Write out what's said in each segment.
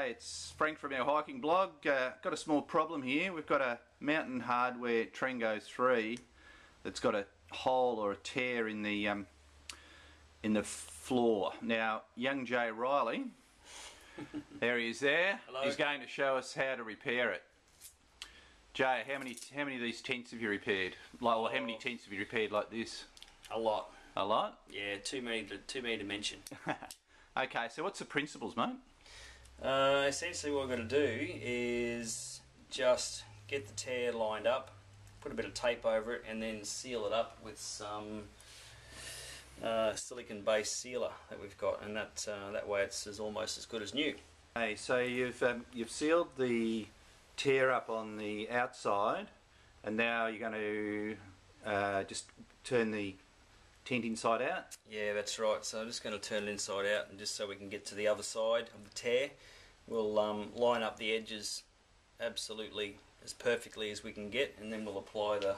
G'day, it's Frank from our hiking blog. Got a small problem here. We've got a Mountain Hardwear Trengo 3 that's got a hole or a tear in the floor. Now, young Jay Riley, there he is there. Hello. He's going to show us how to repair it. Jay, how many of these tents have you repaired? Or how many tents have you repaired like this? A lot. A lot? Yeah, too many to mention. Okay, so what's the principles, mate? Essentially what we're going to do is just get the tear lined up, put a bit of tape over it, and then seal it up with some silicon based sealer that we've got, and that way it's almost as good as new. Okay, so you've sealed the tear up on the outside, and now you're going to just turn the tent inside out? Yeah, that's right. So I'm just going to turn it inside out, and just so we can get to the other side of the tear, we'll line up the edges absolutely as perfectly as we can get, and then we'll apply the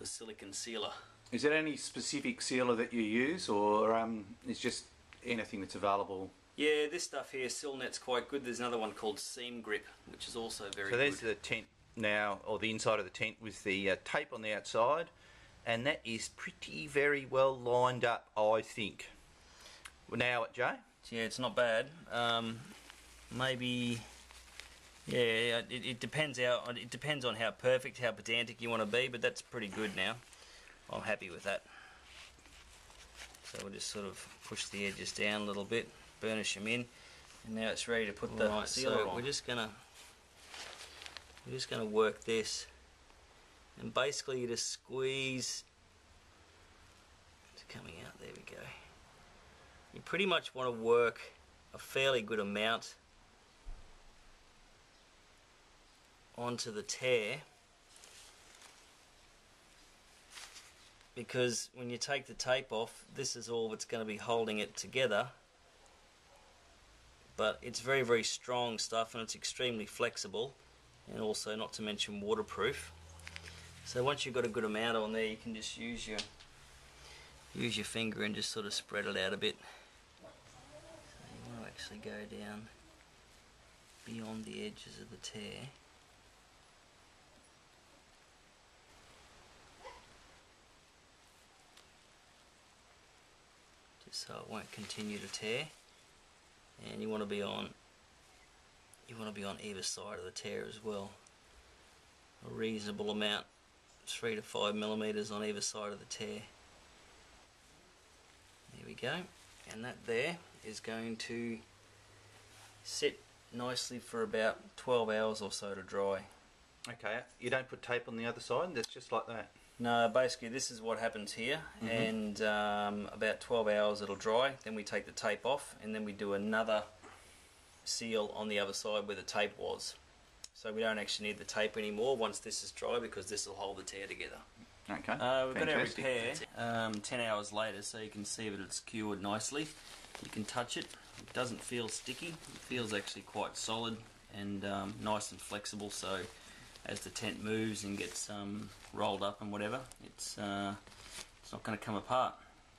silicon sealer. Is there any specific sealer that you use, or it's just anything that's available? Yeah, this stuff here, Silnet's quite good. There's another one called Seam Grip, which is also very good. So there's the tent now, or the inside of the tent with the tape on the outside, and that is very well lined up, I think. Well, now what, Jay? Yeah, it's not bad. Maybe, yeah, it depends on how perfect, how pedantic you want to be, but that's pretty good now. I'm happy with that. So we'll just sort of push the edges down a little bit, burnish them in, and now it's ready to put the sealer on. We're just gonna work this, and basically you just squeeze. It's coming out. There we go. You pretty much want to work a fairly good amount onto the tear, because when you take the tape off, this is all that's going to be holding it together. But it's very strong stuff, and it's extremely flexible, and also, not to mention, waterproof. So once you've got a good amount on there, you can just use your finger and just sort of spread it out a bit. So you want to actually go down beyond the edges of the tear. Just so it won't continue to tear. And you want to be on either side of the tear as well. A reasonable amount, 3 to 5 millimeters on either side of the tear. There we go. And that there is going to sit nicely for about 12 hours or so to dry. Okay, you don't put tape on the other side, that's just like that? No, basically this is what happens here, and about 12 hours it'll dry, then we take the tape off, and then we do another seal on the other side where the tape was. So we don't actually need the tape anymore once this is dry, because this will hold the tear together. Okay, we've got our fantastic. repair 10 hours later, so you can see that it's cured nicely. You can touch it, it doesn't feel sticky, it feels actually quite solid and nice and flexible, so as the tent moves and gets rolled up and whatever, it's not going to come apart.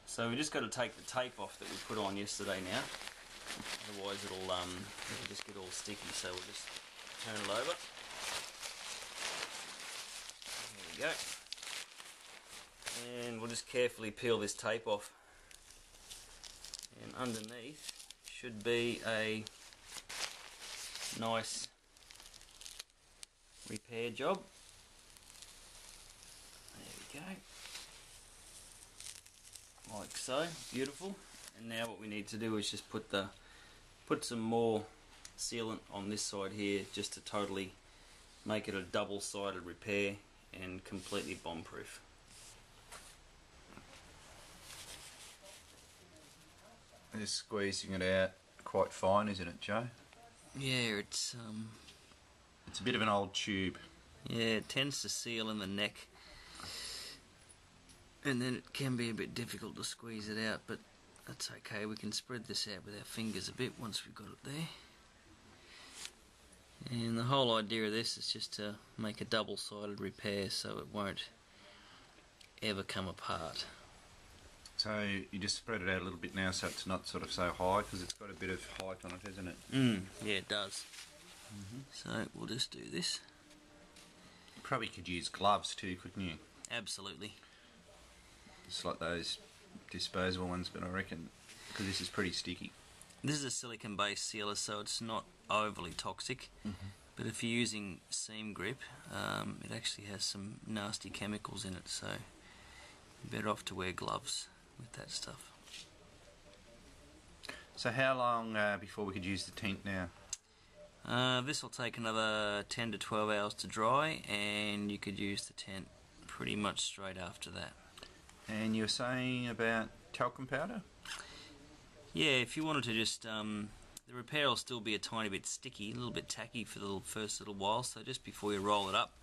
So we just got to take the tape off that we put on yesterday now, otherwise it'll just get all sticky. So we'll just turn it over. There we go. And we'll just carefully peel this tape off, and underneath should be a nice repair job. There we go, like so, beautiful. And now what we need to do is just put some more sealant on this side here, just to totally make it a double-sided repair and completely bomb-proof. Just squeezing it out quite fine, isn't it, Joe? Yeah, it's a bit of an old tube. Yeah, it tends to seal in the neck, and then it can be a bit difficult to squeeze it out, but that's okay. We can spread this out with our fingers a bit once we've got it there. And the whole idea of this is just to make a double-sided repair so it won't ever come apart. So So you just spread it out a little bit now so it's not sort of so high, because it's got a bit of height on it, hasn't it? Yeah, it does. So we'll just do this. You probably could use gloves too, couldn't you? Absolutely. It's like those disposable ones, but I reckon, because this is pretty sticky. This is a silicon-based sealer, so it's not overly toxic. But if you're using seam grip, it actually has some nasty chemicals in it, so you're better off to wear gloves with that stuff. So how long before we could use the tint now? This will take another 10 to 12 hours to dry, and you could use the tent pretty much straight after that. And you were saying about talcum powder? Yeah, if you wanted to just, the repair will still be a tiny bit sticky, a little bit tacky for the first little while, so just before you roll it up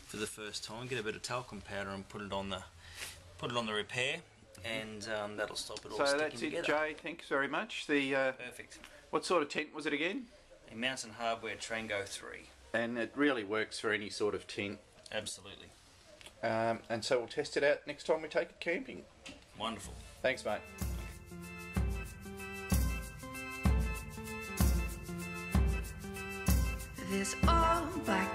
for the first time, get a bit of talcum powder and put it on the repair, and that'll stop it all sticking together. So that's it, Jay. Thanks very much. Perfect. What sort of tent was it again? A Mountain Hardware Trango 3. And it really works for any sort of tent. Absolutely. And so we'll test it out next time we take it camping. Wonderful. Thanks, mate. This all black